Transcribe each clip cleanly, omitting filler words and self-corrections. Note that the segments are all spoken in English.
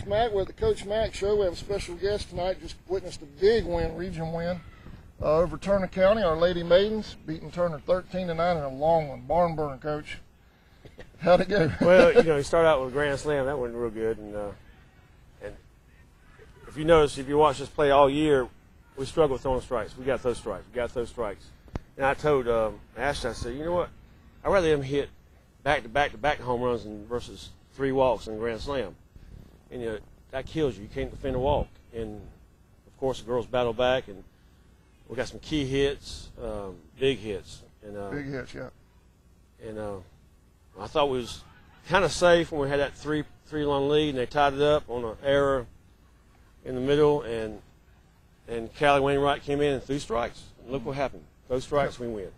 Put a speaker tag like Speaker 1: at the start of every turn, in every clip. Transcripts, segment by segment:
Speaker 1: Mack. We're at the Coach Mack Show. We have a special guest tonight. Just witnessed a big win, region win, over Turner County. Our Lady Maidens beating Turner 13-9 in a long one. Barn burner, Coach. How'd it go?
Speaker 2: Well, you start out with a grand slam. That wasn't real good. And if you notice, if you watch us play all year, we struggle with throwing strikes. We got to throw strikes. We got to throw strikes. And I told Ashton, I said, you know what? I'd rather them hit back-to-back home runs versus 3 walks in a grand slam. And that kills you. You can't defend a walk. And of course, the girls battle back, and we got some key hits, big hits. And
Speaker 1: big hits, yeah.
Speaker 2: And I thought we was kind of safe when we had that three-run lead, and they tied it up on an error in the middle, and Callie Wainwright came in and threw strikes. And look what happened. Those strikes, we win.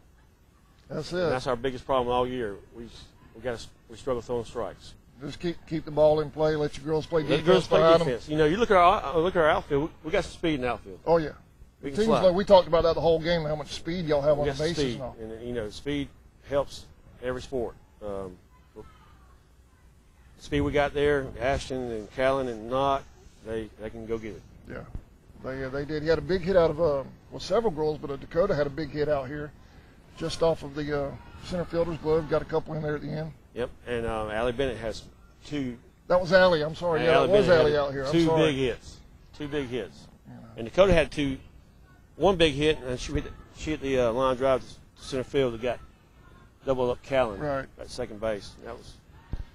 Speaker 1: That's it.
Speaker 2: And that's our biggest problem all year. We struggle throwing strikes.
Speaker 1: Just keep the ball in play. Let your girls play defense.
Speaker 2: Let girls play defense.
Speaker 1: Them.
Speaker 2: You look at our outfield. We got some speed in the outfield.
Speaker 1: Oh yeah.
Speaker 2: We
Speaker 1: It
Speaker 2: can
Speaker 1: seems
Speaker 2: slide.
Speaker 1: like we talked about that the whole game. How much speed y'all have on the
Speaker 2: We got some
Speaker 1: bases
Speaker 2: speed,
Speaker 1: now.
Speaker 2: and speed helps every sport. The speed we got there, Ashton and Callan and Knott, they can go get it.
Speaker 1: Yeah, they did. He had a big hit out of several girls, but Dakota had a big hit out here, just off of the center fielder's glove. Got a couple in there at the end.
Speaker 2: Yep, and Allie Bennett has 2.
Speaker 1: That was Allie. I'm sorry. Yeah, it was Allie out here. I'm
Speaker 2: 2
Speaker 1: sorry.
Speaker 2: big hits. 2 big hits. Yeah. And Dakota had 1 big hit, and she hit the line drive to center field that got double up Callan at second base. That was.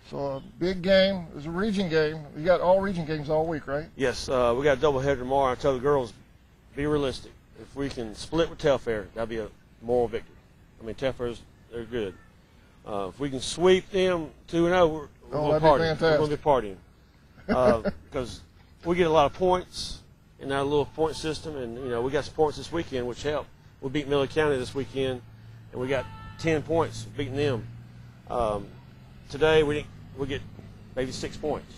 Speaker 1: So a big game. It was a region game. You got all region games all week, right?
Speaker 2: Yes, we got a doubleheader tomorrow. I tell the girls, be realistic. If we can split with Telfair, that'd be a moral victory. I mean, Telfair's, they're good. If we can sweep them 2-0, we're going to party. We're going to be partying. Because we get a lot of points in our little point system, and we got some points this weekend, which help. We beat Miller County this weekend, and we got 10 points beating them. Today we get maybe 6 points.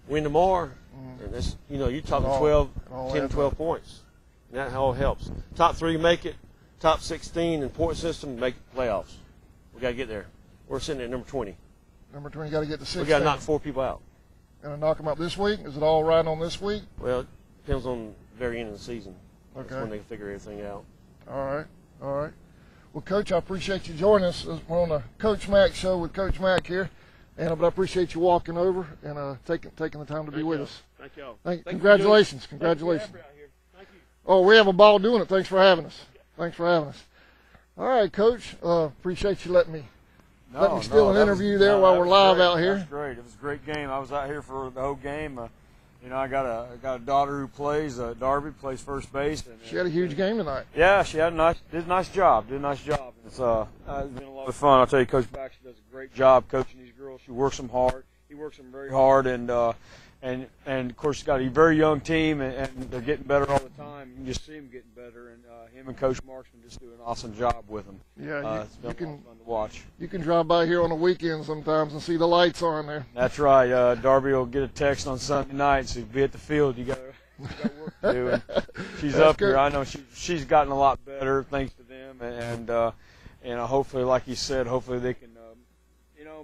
Speaker 2: Win tomorrow, and that's you're talking 10 to 12 points, and that all helps. Top 3 make it. Top 16 in point system make playoffs. We got to get there. We're sitting at number 20.
Speaker 1: Number 20, got to get to 16.
Speaker 2: We got to knock 4 people out.
Speaker 1: Gonna knock them out this week? Is it all right on this week?
Speaker 2: Well, it depends on the very end of the season.
Speaker 1: Okay.
Speaker 2: That's when they figure everything out.
Speaker 1: All right. Well, Coach, I appreciate you joining us. We're on the Coach Mack Show with Coach Mack here, but I appreciate you walking over and taking the time to be with us.
Speaker 2: Thank y'all.
Speaker 1: Congratulations. Congratulations.
Speaker 2: Thank you.
Speaker 1: Oh, we have a ball doing it. Thanks for having us. All right, Coach. Appreciate you letting me steal an interview there while we're live out here.
Speaker 3: That's great. It was a great game. I was out here for the whole game. I got a daughter who plays. Darby plays first base. And,
Speaker 1: she had a huge game tonight.
Speaker 3: Yeah, she did a nice job. It's been a lot of fun. I'll tell you, Coach Baxter does a great job coaching these girls. She works them hard. He works them very hard, and of course she's got a very young team, and they're getting better all the time. You can just see them getting better, and him and Coach Marksman just do an awesome job with them.
Speaker 1: Yeah,
Speaker 3: it's been a lot of fun to watch.
Speaker 1: You can drive by here on the weekend sometimes and see the lights on there.
Speaker 3: That's right. Darby will get a text on Sunday night, so be at the field. You got work to do. And she's up here. I know she's gotten a lot better thanks to them, and hopefully, like you said, hopefully they can,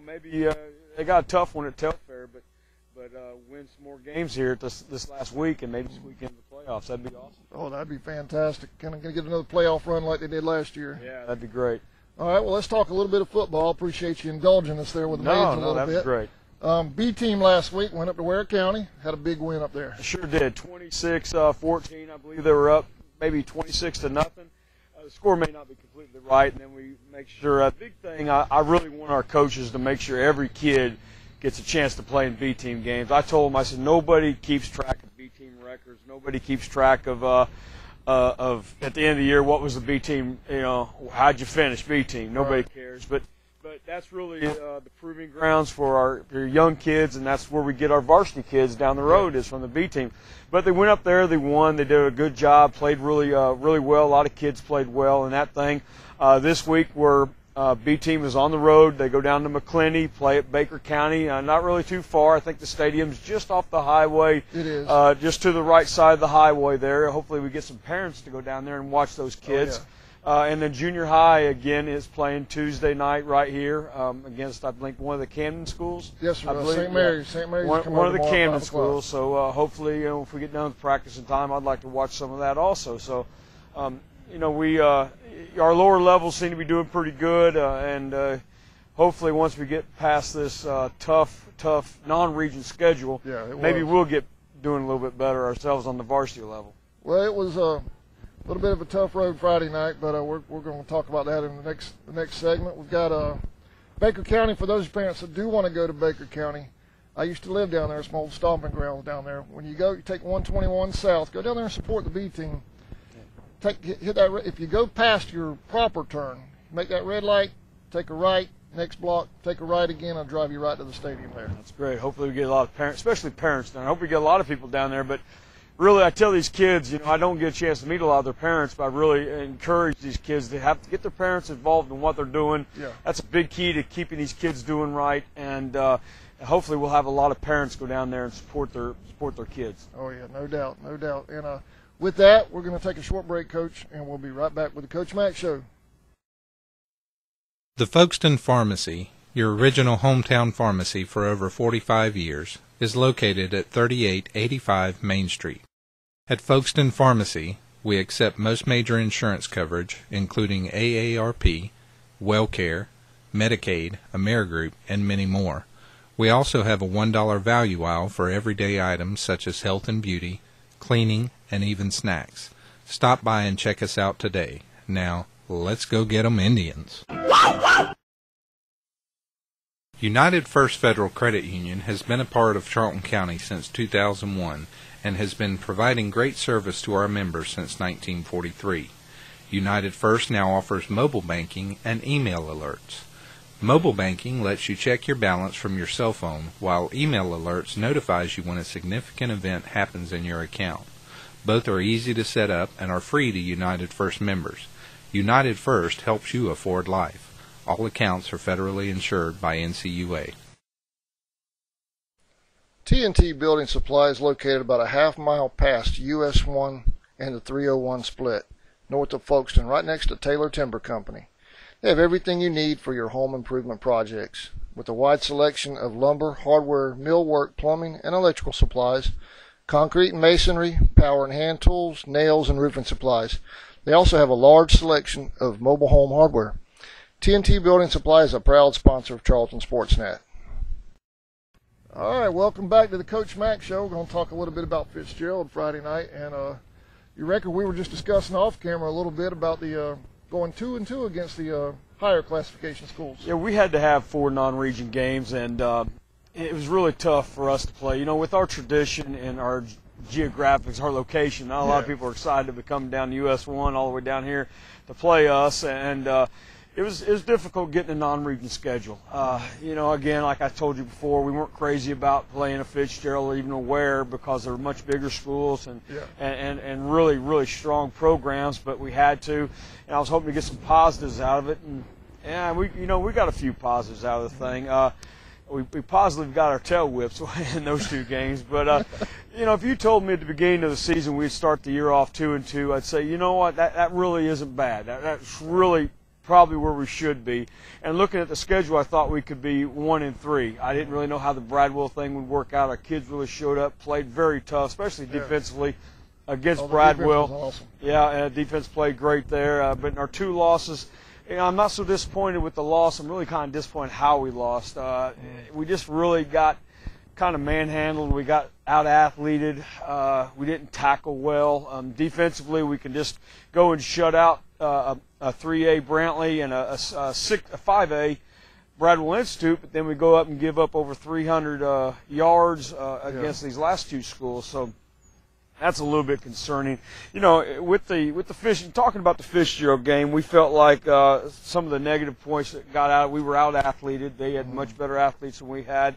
Speaker 3: maybe they got a tough one at Telfair, but win some more games here this last week and maybe this weekend in the playoffs. That'd be awesome.
Speaker 1: Oh, that'd be fantastic. Kind of going to get another playoff run like they did last year.
Speaker 3: Yeah, that'd be great.
Speaker 1: All right, well, let's talk a little bit of football. Appreciate you indulging us there with the Maidens a little bit.
Speaker 3: No, that was great.
Speaker 1: B team last week went up to Ware County, had a big win up there.
Speaker 3: Sure did. 26-14, I believe they were up, maybe 26-0. The score may not be completely right, and then we make sure. The big thing, I really want our coaches to make sure every kid gets a chance to play in B-team games. I told them, I said, nobody keeps track of B-team records. Nobody keeps track of at the end of the year, what was the B-team, how'd you finish B-team? Nobody cares. But that's really the proving grounds for our young kids, and that's where we get our varsity kids down the road is from the B-team. But they went up there, they won, they did a good job, played really well. A lot of kids played well in that thing. This week we're B-team is on the road. They go down to McClenny, play at Baker County. Not really too far. I think the stadium's just off the highway.
Speaker 1: It is.
Speaker 3: Just to the right side of the highway there. Hopefully we get some parents to go down there and watch those kids. And then junior high, again, is playing Tuesday night right here against, I think, one of the Camden schools.
Speaker 1: Yes, sir.
Speaker 3: I believe.
Speaker 1: St. Mary's. St. Mary's.
Speaker 3: One of the Camden schools. So hopefully, if we get done with practice in time, I'd like to watch some of that also. So, our lower levels seem to be doing pretty good, and hopefully once we get past this tough non-region schedule, maybe we'll get doing a little bit better ourselves on the varsity level.
Speaker 1: Well, it was a little bit of a tough road Friday night, but we're going to talk about that in the next segment. We've got Baker County. For those parents that do want to go to Baker County, I used to live down there. Some old stomping grounds down there. When you go, you take 121 south. Go down there and support the B team. Hit that. If you go past your proper turn, make that red light, take a right. Next block, take a right again. I'll drive you right to the stadium there.
Speaker 3: That's great. Hopefully we get a lot of parents, especially parents down there. I hope we get a lot of people down there. But really, I tell these kids, I don't get a chance to meet a lot of their parents, but I really encourage these kids to have to get their parents involved in what they're doing.
Speaker 1: Yeah.
Speaker 3: That's a big key to keeping these kids doing right. And hopefully we'll have a lot of parents go down there and support their kids.
Speaker 1: Oh, yeah, no doubt, no doubt. And with that, we're going to take a short break, Coach, and we'll be right back with the Coach Mack Show.
Speaker 4: The Folkestone Pharmacy, your original hometown pharmacy for over 45 years, is located at 3885 Main Street. At Folkestone Pharmacy, we accept most major insurance coverage, including AARP, WellCare, Medicaid, Amerigroup, and many more. We also have a $1 value aisle for everyday items such as health and beauty, cleaning, and even snacks. Stop by and check us out today. Now, let's go get 'em Indians. United First Federal Credit Union has been a part of Charlton County since 2001 and has been providing great service to our members since 1943. United First now offers mobile banking and email alerts. Mobile banking lets you check your balance from your cell phone, while email alerts notifies you when a significant event happens in your account. Both are easy to set up and are free to United First members. United First helps you afford life. All accounts are federally insured by NCUA.
Speaker 1: T&T Building Supply is located about a half-mile past US 1 and the 301 split, north of Folkestone, right next to Taylor Timber Company. They have everything you need for your home improvement projects, with a wide selection of lumber, hardware, millwork, plumbing, and electrical supplies, concrete and masonry, power and hand tools, nails, and roofing supplies. They also have a large selection of mobile home hardware. T&T Building Supply is a proud sponsor of Charlton Sportsnet. All right, welcome back to the Coach Mack Show. We're going to talk a little bit about Fitzgerald Friday night. And you reckon we were just discussing off camera a little bit about the going 2-2 against the higher classification schools.
Speaker 3: Yeah, we had to have 4 non-region games, and it was really tough for us to play. With our tradition and our geographics, our location, not a lot of people are excited to come down to US 1 all the way down here to play us, and it was difficult getting a non-region schedule. Again, like I told you before, we weren't crazy about playing a Fitzgerald or even a Ware because they were much bigger schools and really, really strong programs, but we had to, and I was hoping to get some positives out of it, and we got a few positives out of the thing. We positively got our tail whipped in those 2 games, but if you told me at the beginning of the season we'd start the year off 2-2, I'd say, you know what, that really isn't bad. That's really probably where we should be. And looking at the schedule, I thought we could be 1-3. I didn't really know how the Bradwell thing would work out. Our kids really showed up, played very tough, especially defensively against Bradwell.
Speaker 1: Awesome.
Speaker 3: Yeah, and defense played great there. But in our 2 losses, I'm not so disappointed with the loss. I'm really kind of disappointed how we lost. We just really got kind of manhandled. We got out-athleted. We didn't tackle well. Defensively, we can just go and shut out a 3A Brantley and a 5A Bradwell Institute, but then we go up and give up over 300 yards against these last 2 schools. So that's a little bit concerning. With the Fish, talking about the Fitzgerald game, we felt like some of the negative points that got out, we were out-athleted. They had much better athletes than we had.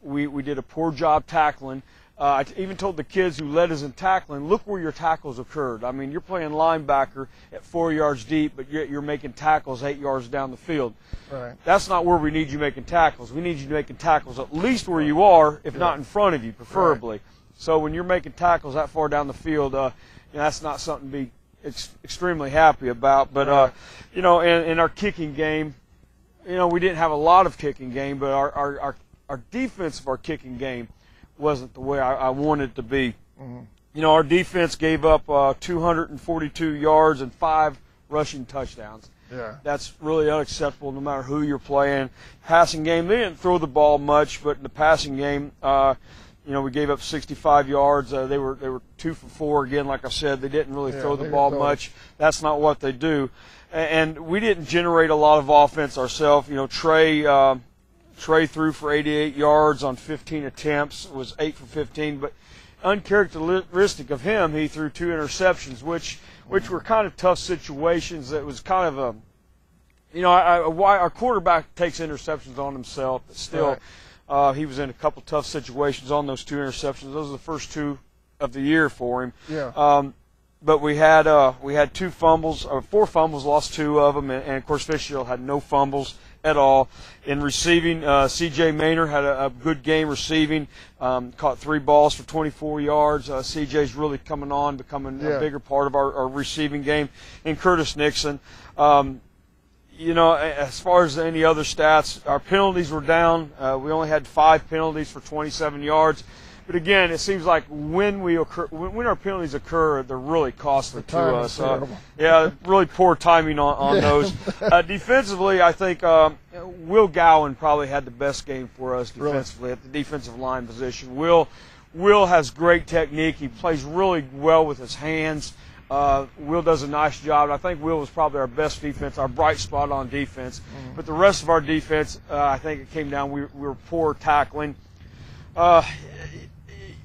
Speaker 3: We did a poor job tackling. I even told the kids who led us in tackling, look where your tackles occurred. I mean, you're playing linebacker at 4 yards deep, but you're making tackles 8 yards down the field.
Speaker 1: Right.
Speaker 3: That's not where we need you making tackles. We need you making tackles at least where you are, if not in front of you, preferably. Right. So when you're making tackles that far down the field, that's not something to be extremely happy about. But you know, in our kicking game, you know, we didn't have a lot of kicking game, but our defense of our kicking game wasn't the way I wanted it to be.
Speaker 1: Mm-hmm.
Speaker 3: You know, our defense gave up 242 yards and 5 rushing touchdowns.
Speaker 1: Yeah.
Speaker 3: That's really unacceptable no matter who you're playing. Passing game, they didn't throw the ball much, but in the passing game, you know, we gave up 65 yards. They were 2 for 4 again. Like I said, they didn't really throw the ball much. That's not what they do, and we didn't generate a lot of offense ourselves. You know, Trey threw for 88 yards on 15 attempts. Was 8 for 15, but uncharacteristic of him, he threw 2 interceptions, which were kind of tough situations. It was kind of a, you know, our quarterback takes interceptions on himself, but still. Right. He was in a couple tough situations on those 2 interceptions. Those are the first 2 of the year for him.
Speaker 1: Yeah.
Speaker 3: But we had 2 fumbles, or 4 fumbles, lost 2 of them, and of course Fitzgerald had no fumbles at all. In receiving, C.J. Maynard had a good game receiving, caught 3 balls for 24 yards. C.J.'s really coming on, becoming a bigger part of our receiving game. And Curtis Nixon. You know, as far as any other stats, our penalties were down. We only had 5 penalties for 27 yards. But again, it seems like when our penalties occur, they're really costly to us. Yeah, really poor timing on those. Defensively, I think Will Gowan probably had the best game for us defensively at the defensive line position. Will has great technique. He plays really well with his hands. Will does a nice job. I think Will was probably our best defense, our bright spot on defense. Mm-hmm. But the rest of our defense, I think it came down. We were poor tackling.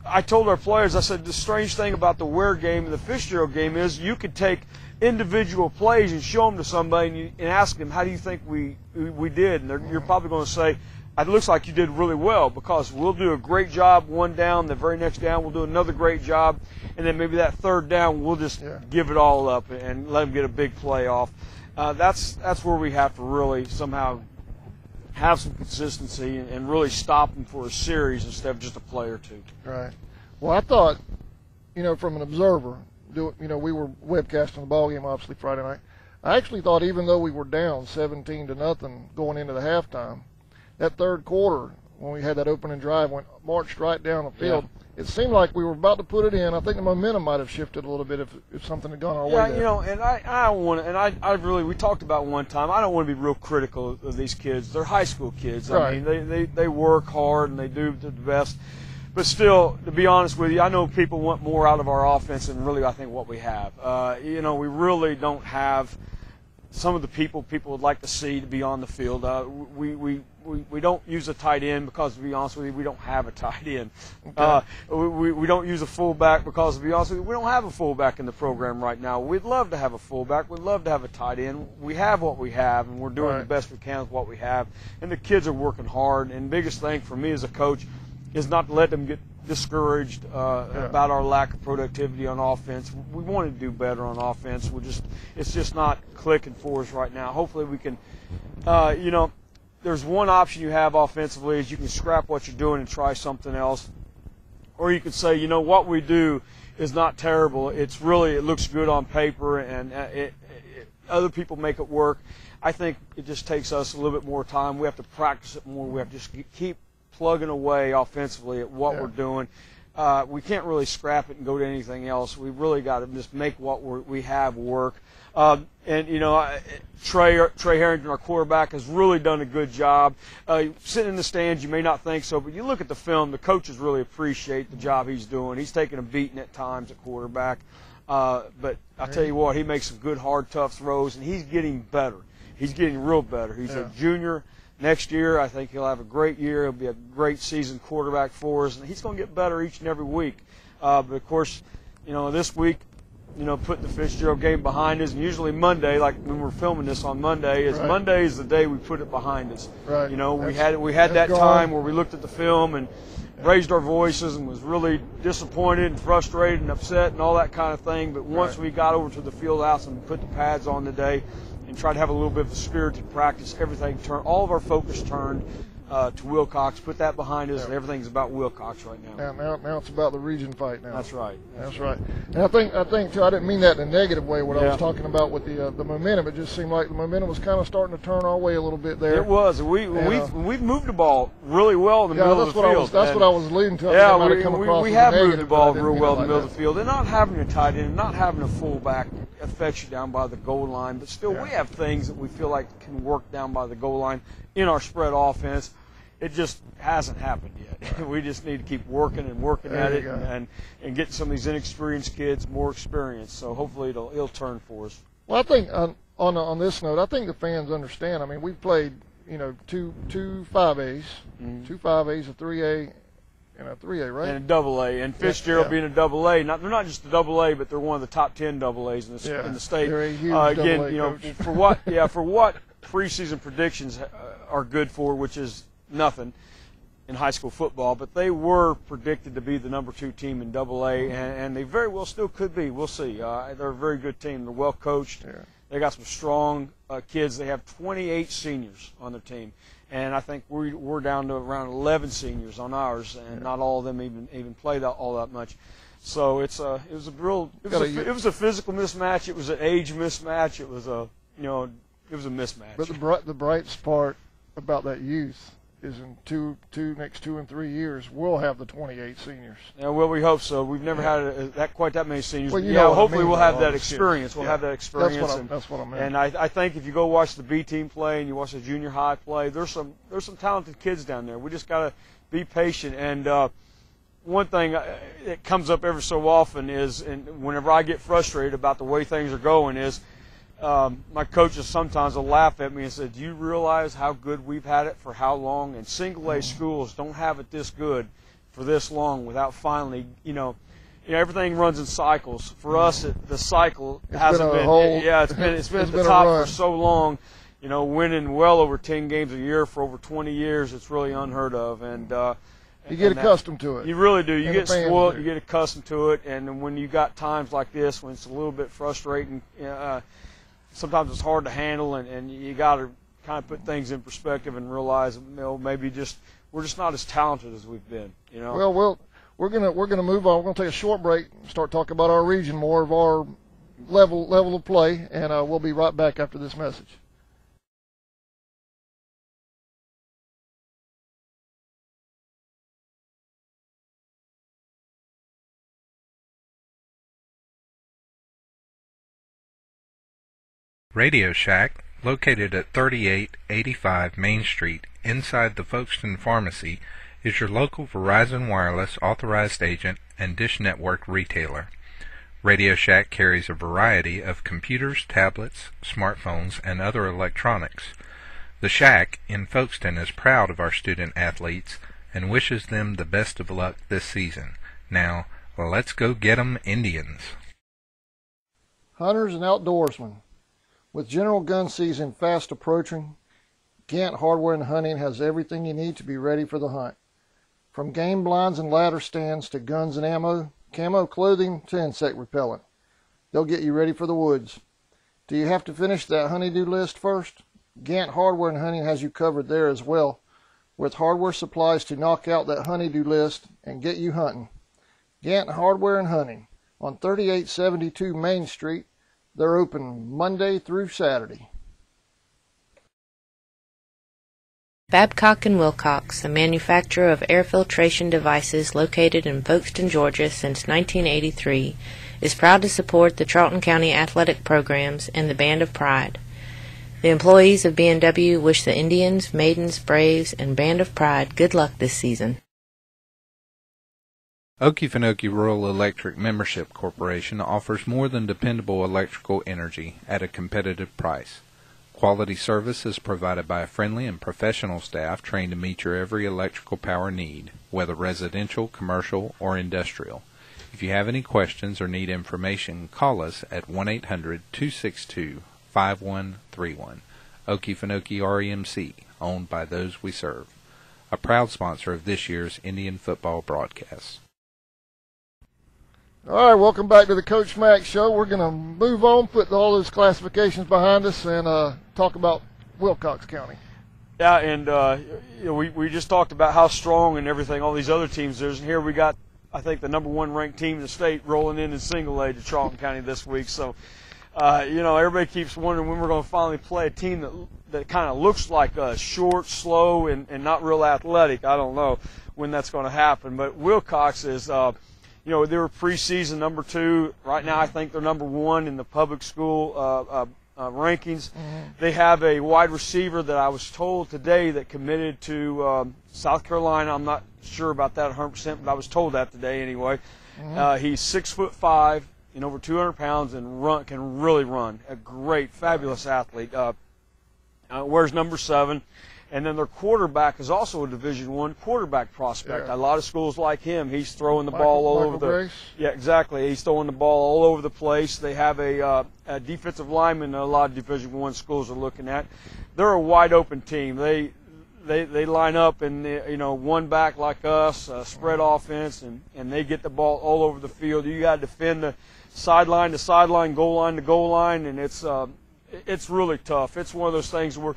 Speaker 3: I told our players, I said, the strange thing about the Ware game and the Fitzgerald game is you could take individual plays and show them to somebody and ask them, how do you think we did? And you're probably going to say, it looks like you did really well, because we'll do a great job one down, the very next down we'll do another great job, and then maybe that third down we'll just give it all up and let them get a big play off. That's where we have to really somehow have some consistency and really stop them for a series instead of just a play or 2.
Speaker 1: Right. Well, I thought, you know, from an observer, you know, we were webcasting the ball game obviously Friday night. I actually thought even though we were down 17-0 going into the halftime, that third quarter when we had that opening drive marched right down the field. Yeah. It seemed like we were about to put it in. I think the momentum might have shifted a little bit if something had gone our way.
Speaker 3: Yeah,
Speaker 1: there.
Speaker 3: You know, and I don't want to, and I really, we talked about one time, I don't want to be real critical of these kids. They're high school kids.
Speaker 1: Right.
Speaker 3: I mean, they work hard and they do the best. But still, to be honest with you, I know people want more out of our offense than really I think what we have. You know, we really don't have some of the people would like to see to be on the field. We don't use a tight end because, to be honest with you, we don't have a tight end. Okay. We don't use a fullback because, to be honest with you, we don't have a fullback in the program right now. We'd love to have a fullback. We'd love to have a tight end. We have what we have, and we're doing the best we can with what we have. And the kids are working hard. And the biggest thing for me as a coach is not to let them get discouraged about our lack of productivity on offense. We want to do better on offense. It's just not clicking for us right now. Hopefully we can, you know, there's one option you have offensively is you can scrap what you're doing and try something else. Or you could say, you know, what we do is not terrible. It looks good on paper, and other people make it work. I think it just takes us a little bit more time. We have to practice it more. We have to just keep plugging away offensively at what we're doing. We can't really scrap it and go to anything else. We really got to just make what we have work. And, you know, Trey Harrington, our quarterback, has really done a good job. Sitting in the stands, you may not think so, but you look at the film, the coaches really appreciate the job he's doing. He's taking a beating at times at quarterback. But I tell you what, he makes some good, hard, tough throws, and he's getting better. He's getting real better. He's a junior. Next year, I think he'll have a great year. He'll be a great seasoned quarterback for us, and he's going to get better each and every week. But, of course, you know, this week, you know, putting the Fitzgerald game behind us, and usually Monday, like when we're filming this on Monday, Monday is the day we put it behind us. Right. You know, we had that time where we looked at the film and raised our voices and was really disappointed and frustrated and upset and all that kind of thing. But once we got over to the field house and put the pads on today and tried to have a little bit of a spirited practice, everything turned. All of our focus turned. to Wilcox, put that behind us, and everything's about Wilcox right now.
Speaker 1: Now it's about the region fight now.
Speaker 3: That's right.
Speaker 1: That's right. And I think too, I didn't mean that in a negative way. What I was talking about with the momentum, it just seemed like the momentum was kind of starting to turn our way a little bit there.
Speaker 3: It was. We've moved the ball really well in the middle of the field.
Speaker 1: That's what I was leading to.
Speaker 3: We have moved the ball real well in the middle of the field, and not having a tight end, not having a fullback affects you down by the goal line. But still, we have things that we feel like can work down by the goal line in our spread offense. It just hasn't happened yet. We just need to keep working at it and getting some of these inexperienced kids more experience. So hopefully it'll turn for us.
Speaker 1: Well, I think on this note, I think the fans understand. I mean, we've played two 5As, two 5As, a 3A, and a 3A, right?
Speaker 3: And a double A. And Fitzgerald being a double A, they're not just a double A, but they're one of the top 10 double A's in the state.
Speaker 1: They're a huge
Speaker 3: again,
Speaker 1: double A,
Speaker 3: for what preseason predictions are good for, which is nothing in high school football, but they were predicted to be the number 2 team in Double A, and they very well still could be. We'll see. They're a very good team. They're well coached. Yeah. They got some strong kids. They have 28 seniors on their team, and I think we're down to around 11 seniors on ours, and not all of them even play all that much. So it was a physical mismatch. It was an age mismatch. It was a mismatch.
Speaker 1: But the brightest part about that youth is in next 2 and 3 years, we'll have the 28 seniors.
Speaker 3: Yeah, well, we hope so. We've never had quite that many seniors.
Speaker 1: Well,
Speaker 3: hopefully we'll have that experience. We'll have that experience.
Speaker 1: That's what I meant.
Speaker 3: And I think if you go watch the B team play and you watch the junior high play, there's some talented kids down there. We just got to be patient. And one thing that comes up every so often is, and whenever I get frustrated about the way things are going, is my coaches sometimes will laugh at me and say, do you realize how good we've had it for how long? And single-A schools don't have it this good for this long without finally, everything runs in cycles. For us, the cycle hasn't been. It's been at the top for so long. Winning well over 10 games a year for over 20 years, it's really unheard of. And
Speaker 1: you get accustomed to it.
Speaker 3: You really do. You get spoiled. You get accustomed to it. And when you got times like this, when it's a little bit frustrating, sometimes it's hard to handle, and you got to kind of put things in perspective and realize, maybe we're just not as talented as we've been.
Speaker 1: Well, we're gonna move on. We're gonna take a short break, start talking about our region, more of our level of play, and we'll be right back after this message.
Speaker 4: Radio Shack, located at 3885 Main Street, inside the Folkestone Pharmacy, is your local Verizon Wireless authorized agent and Dish Network retailer. Radio Shack carries a variety of computers, tablets, smartphones, and other electronics. The Shack in Folkestone is proud of our student athletes and wishes them the best of luck this season. Now, let's go get 'em Indians.
Speaker 1: Hunters and outdoorsmen. With general gun season fast approaching, Gant Hardware and Hunting has everything you need to be ready for the hunt. From game blinds and ladder stands to guns and ammo, camo clothing to insect repellent. They'll get you ready for the woods. Do you have to finish that honey-do list first? Gant Hardware and Hunting has you covered there as well, with hardware supplies to knock out that honey-do list and get you hunting. Gant Hardware and Hunting on 3872 Main Street. They're open Monday through Saturday.
Speaker 5: Babcock & Wilcox, a manufacturer of air filtration devices located in Folkestone, Georgia since 1983, is proud to support the Charlton County athletic programs and the Band of Pride. The employees of B&W wish the Indians, Maidens, Braves, and Band of Pride good luck this season.
Speaker 4: Okefenokee Rural Electric Membership Corporation offers more than dependable electrical energy at a competitive price. Quality service is provided by a friendly and professional staff trained to meet your every electrical power need, whether residential, commercial, or industrial. If you have any questions or need information, call us at 1-800-262-5131. Okefenokee REMC, owned by those we serve. A proud sponsor of this year's Indian football broadcast.
Speaker 1: All right, welcome back to the Coach Mack Show. We're going to move on, put all those classifications behind us, and talk about Wilcox County.
Speaker 3: Yeah, and you know, we just talked about how strong and everything all these other teams there's, and here we got, I think, the #1 ranked team in the state rolling in single A to Charlton County this week. So, you know, everybody keeps wondering when we're going to finally play a team that kind of looks like us, short, slow, and not real athletic. I don't know when that's going to happen. But Wilcox is, you know, they were preseason #2. Right now I think they're #1 in the public school rankings. They have a wide receiver that I was told today that committed to South Carolina. I'm not sure about that 100%, but I was told that today anyway. He's 6'5" and over 200 pounds and can really run. A great, fabulous athlete. Wears #7. And then their quarterback is also a Division I quarterback prospect.
Speaker 1: Yeah.
Speaker 3: A lot of schools like him. He's throwing the ball all over the.
Speaker 1: Grace.
Speaker 3: Yeah, exactly. He's throwing the ball all over the place. They have a defensive lineman that a lot of Division I schools are looking at. They're a wide open team. They line up and you know, one back like us, spread offense, and they get the ball all over the field. You got to defend the sideline to sideline, goal line to goal line, and it's really tough. It's one of those things where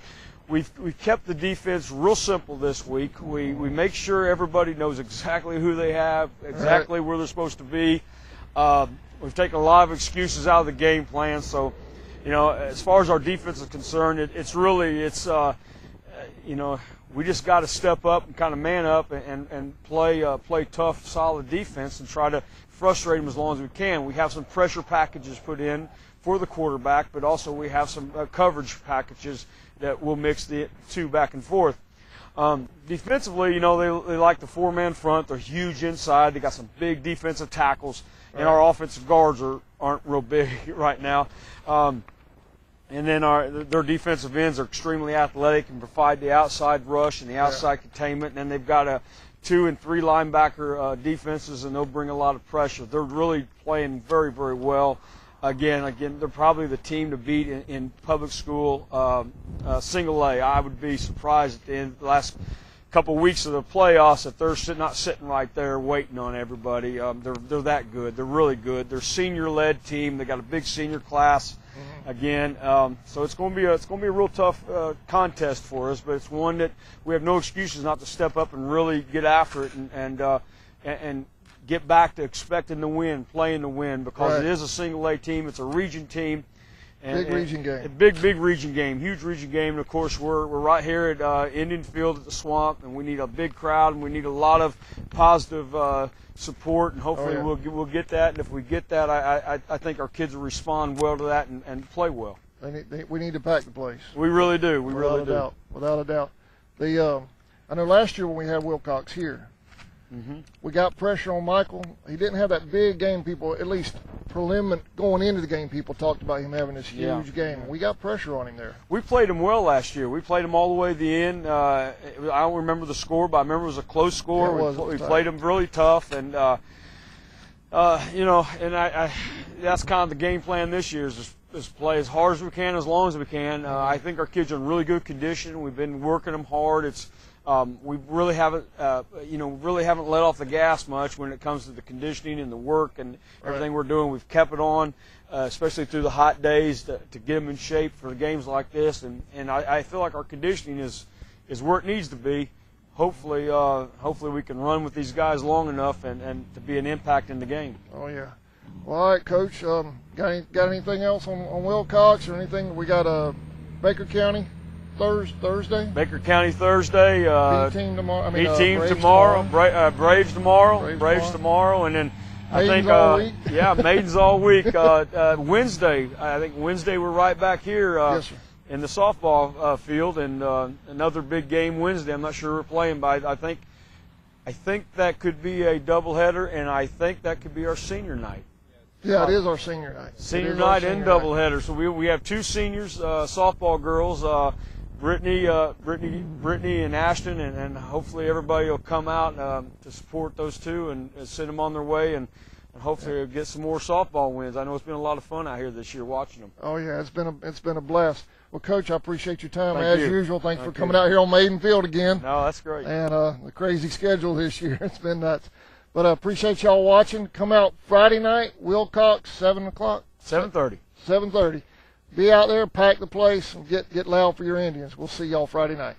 Speaker 3: we've kept the defense real simple this week. We make sure everybody knows exactly who they have, exactly where they're supposed to be. We've taken a lot of excuses out of the game plan. So, you know, as far as our defense is concerned, it's you know, we just got to step up and kind of man up and play tough, solid defense and try to frustrate them as long as we can. We have some pressure packages put in for the quarterback, but also we have some coverage packages that will mix the two back and forth. Defensively, you know, they like the four-man front. They're huge inside. They got some big defensive tackles, and our offensive guards aren't real big right now. And then their defensive ends are extremely athletic and provide the outside rush and the outside containment. And then they've got a 2 and 3 linebacker defenses, and they'll bring a lot of pressure. They're really playing very, very well. Again, they're probably the team to beat in public school single A. I would be surprised at the end of the last couple of weeks of the playoffs if they're not sitting right there waiting on everybody. They're that good. They're really good. They're a senior-led team. They got a big senior class again. So it's going to be a real tough contest for us, but it's one that we have no excuses not to step up and really get after it and get back to expecting to win, playing to win, because it is a single A team. It's a region team.
Speaker 1: Big region game.
Speaker 3: Big region game, huge region game. And of course, we're right here at Indian Field at the Swamp, and we need a big crowd, and we need a lot of positive support, and hopefully we'll get that. And if we get that, I think our kids will respond well to that and play well.
Speaker 1: We need to pack the place.
Speaker 3: We really do. Without
Speaker 1: a doubt. I know last year when we had Wilcox here, we got pressure on Michael. He didn't have that big game. People, at least going into the game, people talked about him having this huge game. We got pressure on him there.
Speaker 3: We played him well last year. We played him all the way to the end. I don't remember the score, but I remember it was a close score. We played him really tough, and you know, and that's kind of the game plan this year is play as hard as we can, as long as we can. I think our kids are in really good condition. We've been working them hard. We really haven't let off the gas much when it comes to the conditioning and the work and everything we're doing. We've kept it on, especially through the hot days to get them in shape for the games like this. And I feel like our conditioning is where it needs to be. Hopefully we can run with these guys long enough and to be an impact in the game.
Speaker 1: Oh yeah. Well, all right, Coach. Got anything else on Wilcox or anything? We got Baker County. Thursday.
Speaker 3: Baker County Thursday.
Speaker 1: B-team tomorrow.
Speaker 3: B-team tomorrow. Braves tomorrow. Braves tomorrow, and then
Speaker 1: Maidens all week.
Speaker 3: Maidens all week. Wednesday. I think Wednesday we're right back here in the softball field, and another big game Wednesday. I'm not sure we're playing, but I think that could be a doubleheader, and I think that could be our senior night.
Speaker 1: Yeah, it is our senior night.
Speaker 3: Senior night and doubleheader. So we have two seniors, softball girls. Brittany and Ashton, and hopefully everybody will come out to support those two and send them on their way, and hopefully we'll get some more softball wins. I know it's been a lot of fun out here this year watching them.
Speaker 1: Oh yeah, it's been a blast. Well, Coach, I appreciate your time as usual. Thanks for coming out here on Maidens Field again.
Speaker 3: No, that's great.
Speaker 1: And the crazy schedule this year, it's been nuts. But I appreciate y'all watching. Come out Friday night, Wilcox, 7 o'clock.
Speaker 3: 7:30.
Speaker 1: 7:30. Be out there, pack the place, and get loud for your Indians. We'll see y'all Friday night.